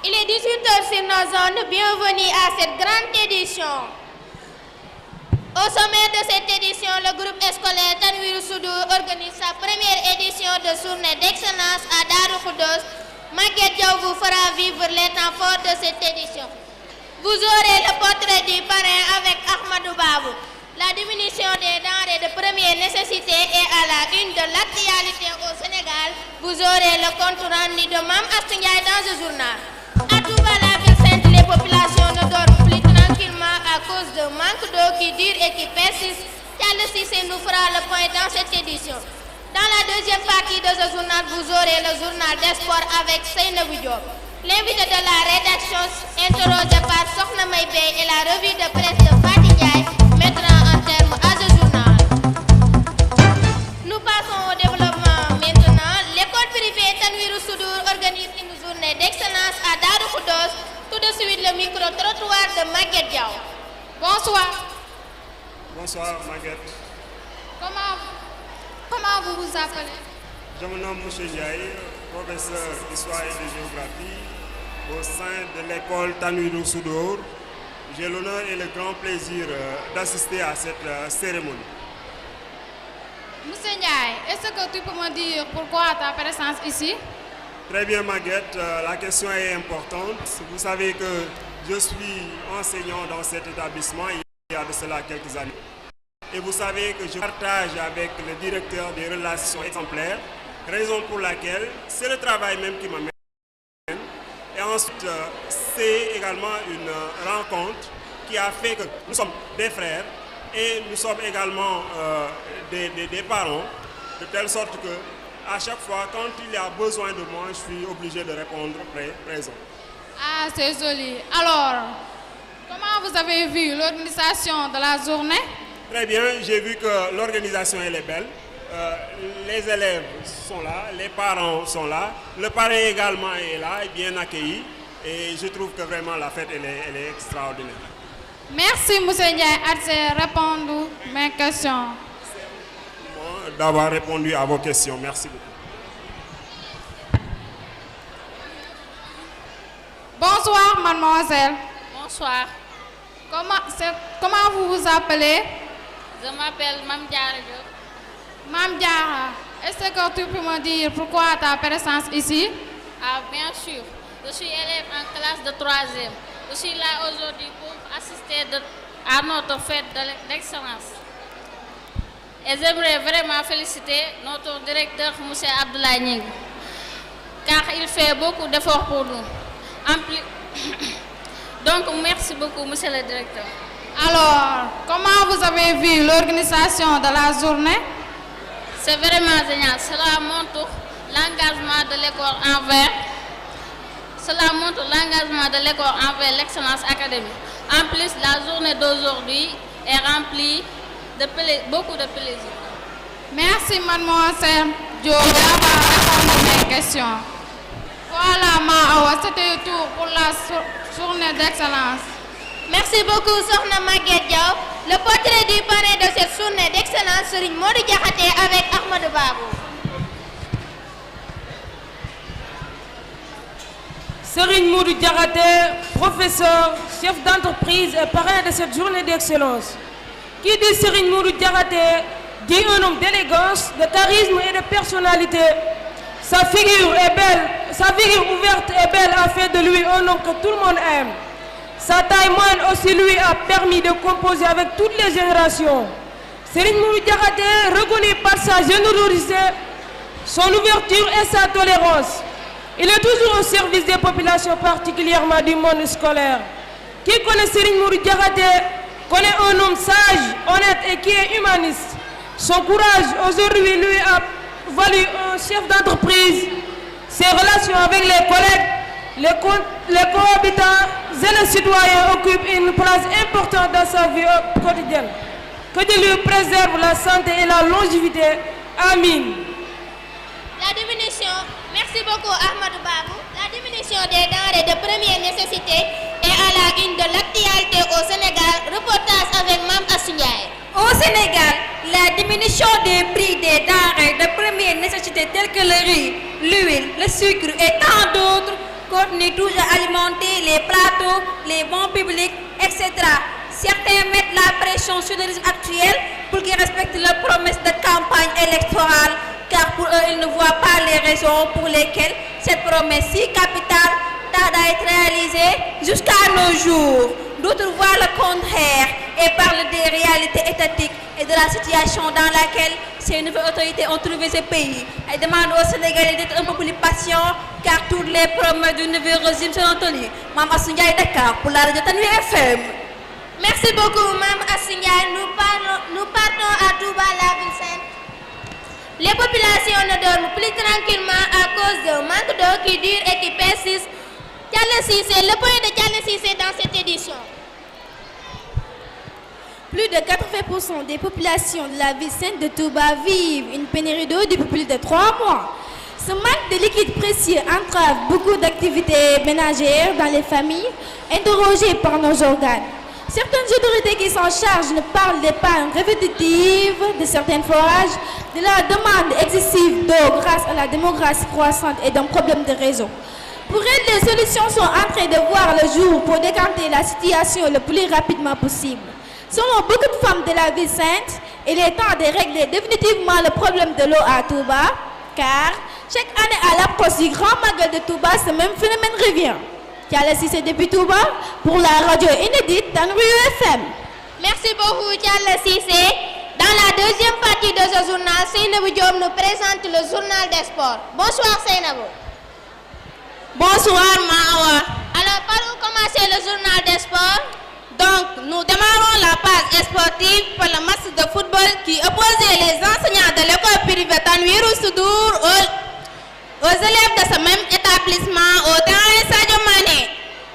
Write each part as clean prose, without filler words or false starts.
Il est 18h sur nos ondes. Bienvenue à cette grande édition. Au sommet de cette édition, le groupe scolaire Tanwirou Soudour organise sa première édition de journée d'excellence à Darou Khoudoss. Maguette Diaw vous fera vivre les temps forts de cette édition. Vous aurez le portrait du parrain avec Ahmadou Babou. La diminution des denrées de première nécessité est à la une de l'actualité au Sénégal. Vous aurez le compte rendu de Mame Astou Ndiaye dans ce journal. À Touba, la ville sainte, les populations ne dorment plus tranquillement à cause de manque d'eau qui dure et qui persiste. Thialé Cissé nous fera le point dans cette édition. Dans la deuxième partie de ce journal, vous aurez le journal des sports avec Seynabou Diop. L'invité de la rédaction, interrogé par Sokhna May Bey, et la revue de presse de Fati Ndiaye mettra un terme à ce journal. Nous passons au développement maintenant. L'école privée Tanwirou Soudour organise une journée d'excellence à Darou Khoudoss. Tout de suite le micro-trottoir de Maguette Diaw. Bonsoir. Bonsoir Maguette. Comment vous vous appelez? Je me nomme M. Ndiaye, professeur d'histoire et de géographie au sein de l'école Tanwirou Soudour. J'ai l'honneur et le grand plaisir d'assister à cette cérémonie. Monsieur Ndiaye, est-ce que tu peux me dire pourquoi ta présence ici? Très bien Maguette, la question est importante. Vous savez que je suis enseignant dans cet établissement il y a de cela quelques années. Et vous savez que je partage avec le directeur des relations exemplaires, raison pour laquelle c'est le travail même qui m'amène. Et ensuite, c'est également une rencontre qui a fait que nous sommes des frères et nous sommes également des parents, de telle sorte que à chaque fois, quand il y a besoin de moi, je suis obligé de répondre présent. Ah, c'est joli. Alors, comment vous avez vu l'organisation de la journée? Très bien, j'ai vu que l'organisation elle est belle. Les élèves sont là, les parents sont là, le parrain également est là, bien accueilli. Et je trouve que vraiment la fête elle est extraordinaire. Merci M. Ndiaye de répondre à mes questions. D'avoir répondu à vos questions. Merci beaucoup. Bonsoir, mademoiselle. Bonsoir. Comment vous vous appelez? Je m'appelle Mame Diarra Diop. Mame Diarra, est-ce que tu peux me dire pourquoi ta présence ici? Ah, bien sûr. Je suis élève en classe de 3e. Je suis là aujourd'hui pour assister à notre fête d'excellence. Et j'aimerais vraiment féliciter notre directeur, M. Abdoulaye Ning, car il fait beaucoup d'efforts pour nous. Donc, merci beaucoup, monsieur le directeur. Alors, comment vous avez vu l'organisation de la journée? C'est vraiment génial. Cela montre l'engagement de l'école envers l'excellence académique. En plus, la journée d'aujourd'hui est remplie de beaucoup de plaisir. Merci, mademoiselle Diop, d'avoir répondu à mes questions. Voilà, Maawa, c'était tout pour la journée d'excellence. Merci beaucoup, Sokhna Maguette Diaw. Le portrait du parrain de cette journée d'excellence, Serigne Modou Diakhaté avec Ahmadou Babou. Serigne Modou Diakhaté, professeur, chef d'entreprise et parrain de cette journée d'excellence. Qui dit Serigne Modou Diakhaté dit un homme d'élégance, de charisme et de personnalité. Sa figure est belle, sa figure ouverte et belle a fait de lui un homme que tout le monde aime. Sa taille moyenne aussi lui a permis de composer avec toutes les générations. Serigne Modou Diakhaté, reconnu par sa générosité, son ouverture et sa tolérance. Il est toujours au service des populations, particulièrement du monde scolaire. Qui connaît Serigne Modou Diakhaté connaît un homme sage, honnête et qui est humaniste. Son courage aujourd'hui lui a valu un chef d'entreprise. Ses relations avec les collègues, les cohabitants et les citoyens occupent une place importante dans sa vie quotidienne. Que Dieu lui préserve la santé et la longévité. Amin. La diminution, merci beaucoup Ahmadou Babou. La diminution des denrées de première nécessité est à la une de l'actualité au Sénégal. Reportage avec Mame Astou Ndiaye. Au Sénégal, la diminution des prix des denrées de première nécessité telles que le riz, l'huile, le sucre et tant d'autres continue toujours à alimenter les plateaux, les bons publics, etc. Certains mettent la pression sur le régime actuel pour qu'ils respectent leurs promesses de campagne électorale, car pour eux, ils ne voient pas les raisons pour lesquelles cette promesse si capitale tarde à être réalisée jusqu'à nos jours. D'autres voient le contraire et parlent des réalités étatiques et de la situation dans laquelle ces nouvelles autorités ont trouvé ce pays. Elles demandent aux Sénégalais d'être un peu plus patients, car toutes les promesses du nouveau régime seront tenues. Mme Assou Ndiaye, Dakar, pour la radio Tanwi FM. Merci beaucoup, Mme Assou Ndiaye. Nous partons à Touba, la ville sainte. Les populations ne dorment plus tranquillement à cause d'un manque d'eau qui dure et qui persiste. C'est le point de Diallo Cissé dans cette édition. Plus de 80% des populations de la ville sainte de Touba vivent une pénurie d'eau depuis plus de 3 mois. Ce manque de liquide précieux entrave beaucoup d'activités ménagères dans les familles, interrogées par nos organes. Certaines autorités qui s'en chargent ne parlent des pannes répétitives de certains forages, de la demande excessive d'eau grâce à la démographie croissante et d'un problème de réseau. Pour elles, les solutions sont en train de voir le jour pour décanter la situation le plus rapidement possible. Selon beaucoup de femmes de la ville sainte, il est temps de régler définitivement le problème de l'eau à Touba, car chaque année à l'approche du grand magal de Touba, ce même phénomène revient. Diallo Cissé depuis Touba pour la radio inédite Tanwi FM. Merci beaucoup, Diallo Cissé. Dans la deuxième partie de ce journal, Seynabou Diop nous présente le journal des sports. Bonsoir Seynabou. Bonsoir Mawa. Alors, par où commencer le journal des sports? Donc, nous démarrons la page sportive par le match de football qui opposait les enseignants de l'école privée Tanwirou Soudour aux élèves de ce même établissement au terrain Sadio Mané.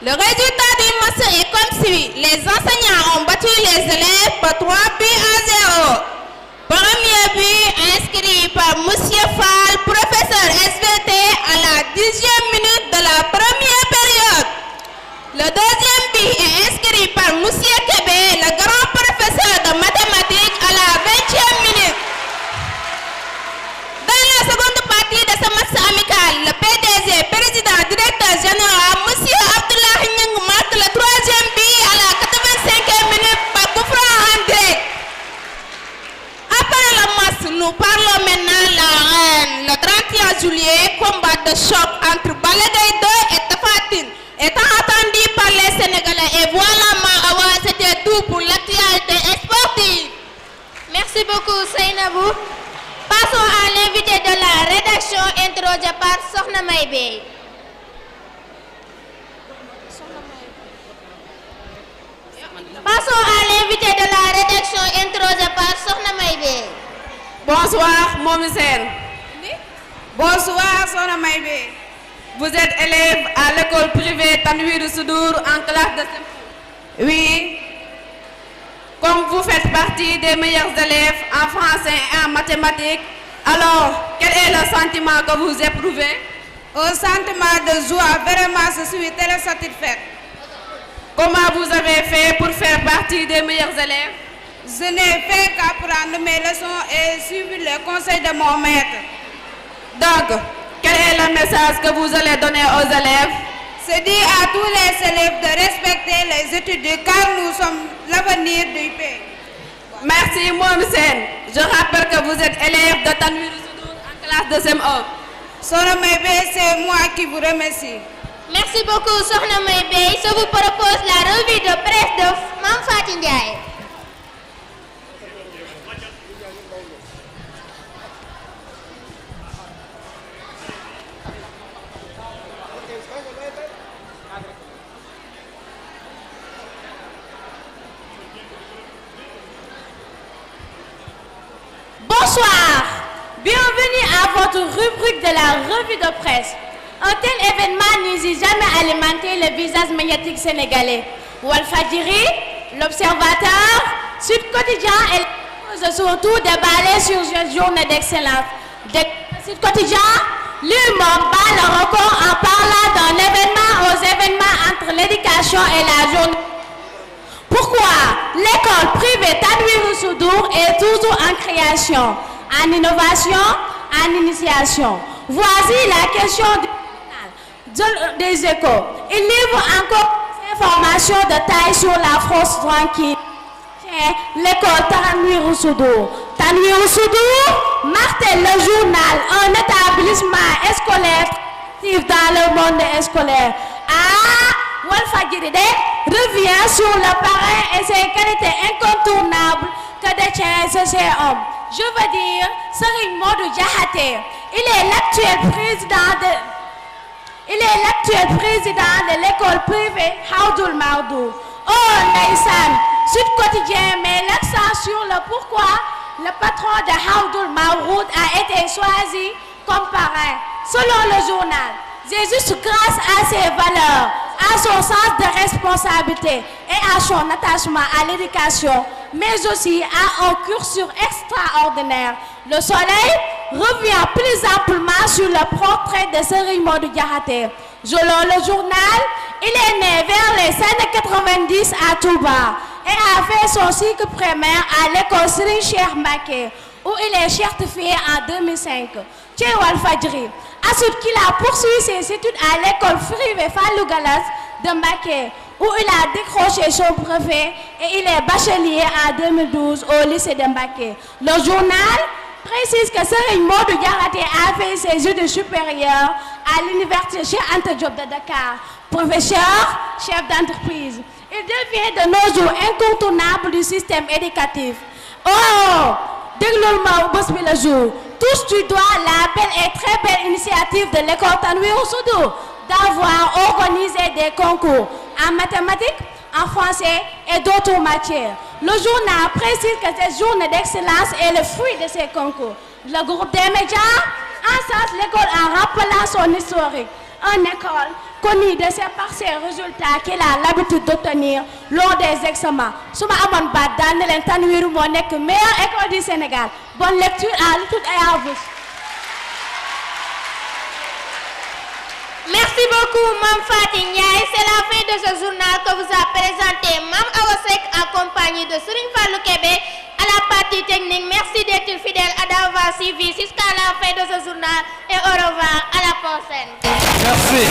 Le résultat du match est comme suit. Les enseignants ont battu les élèves par 3 buts à 0. Premier but inscrit par M. Fall, professeur SVT, à la 10e minute de la première période. Le deuxième but est inscrit par M. Kébé, le grand professeur de mathématiques, à la 20e minute. Dans la seconde partie de ce match amical, le PDG, président, directeur général, M. Abdullah Nyang, marque le troisième but à la 85e minute par coup franc en direct. Après le match, nous parlons maintenant le 31 juillet, combat de choc entre Balagaï 2 et Tafatine, étant attendu par les Sénégalais. Et voilà, Mahawa, c'était tout pour l'actualité sportive. Merci beaucoup, Seynabou. Passons à l'invité de la rédaction interrogé par Sokhna Maïbé. Passons à l'invité de la rédaction interrogé par Sokhna Maïbé. Bonsoir, Momisen. Bonsoir, Sokhna Maïbé. Vous êtes élève à l'école privée Tanwirou Soudour en classe de CM2. Oui. Comme vous faites partie des meilleurs élèves en français et en mathématiques, alors quel est le sentiment que vous éprouvez? Un sentiment de joie, vraiment, je suis très satisfaite. Comment vous avez fait pour faire partie des meilleurs élèves? Je n'ai fait qu'apprendre mes leçons et suivre les conseils de mon maître. Donc, quel est le message que vous allez donner aux élèves? C'est dire à tous les élèves de respecter les études car nous sommes l'avenir du pays. Merci, Momsen. Je rappelle que vous êtes élève de Tanwirou Soudour en classe de CM1. Sokhna Maïbé, c'est moi qui vous remercie. Merci beaucoup, Sokhna Maïbé. Je vous propose la revue de presse de Mame Faty Ndiaye. Bonsoir, bienvenue à votre rubrique de la revue de presse. Un tel événement n'eût jamais alimenté le visage médiatique sénégalais. Walfadjri, l'Observateur, Sud Quotidien et les surtout déballés sur une journée d'excellence. Sud Quotidien, lui-même bat le record en parlant d'un événement aux événements entre l'éducation et la journée. Pourquoi l'école privée Tanwirou Soudour est toujours en création, en innovation, en initiation? Voici la question du journal. des Échos. Il livre encore des informations de taille sur la France tranquille. L'école Tanwirou Soudour. Tanwirou Soudour martèle le journal, un établissement scolaire dans le monde scolaire. Walfadjri revient sur le parrain et ses qualités incontournables que détient ce homme. Je veux dire, Serigne Modou Diakhaté. Il est l'actuel président de l'école privée Hawdoul Mardou. Oh, Ndeysaan, Sud Quotidien met l'accent sur le pourquoi le patron de Hawdoul Mardou a été choisi comme parrain. Selon le journal, c'est juste grâce à ses valeurs, à son sens de responsabilité et à son attachement à l'éducation, mais aussi à un cursus extraordinaire. Le Soleil revient plus amplement sur le portrait de Serigne Modou Diakhaté. Selon le journal, il est né vers les années 90 à Touba et a fait son cycle primaire à l'école Serigne Cheikh Mbacké, où il est certifié en 2005. Chez Walfadjri, ensuite qu'il a poursuivi ses études à l'école privée Fallou Gallas de Mbacké, où il a décroché son brevet et il est bachelier en 2012 au lycée de Mbacké. Le journal précise que Serigne Modou Diakhaté a fait ses études supérieures à l'université Cheikh Anta Diop de Dakar, professeur, chef d'entreprise. Il devient de nos jours incontournable du système éducatif. Oh, déglul ma bés bi le jour. Tous tu dois la belle et très belle initiative de l'école Tanwirou Soudour d'avoir organisé des concours en mathématiques, en français et d'autres matières. Le journal précise que cette journée d'excellence est le fruit de ces concours. Le groupe des médias encense l'école en rappelant son historique. Une école connue par ses résultats qu'elle a l'habitude d'obtenir lors des examens. Souma amon bat dans len Tanwirou moo nekk meilleure école du Sénégal. Bonne lecture à l'écoute et à vous. Merci beaucoup, Mme Faty Ndiaye. C'est la fin de ce journal que vous a présenté Mme Awa Seck en compagnie de Serigne Fallou Kébé à la partie technique. Merci d'être fidèle à d'avoir suivi jusqu'à la fin de ce journal et au revoir à la prochaine. Merci.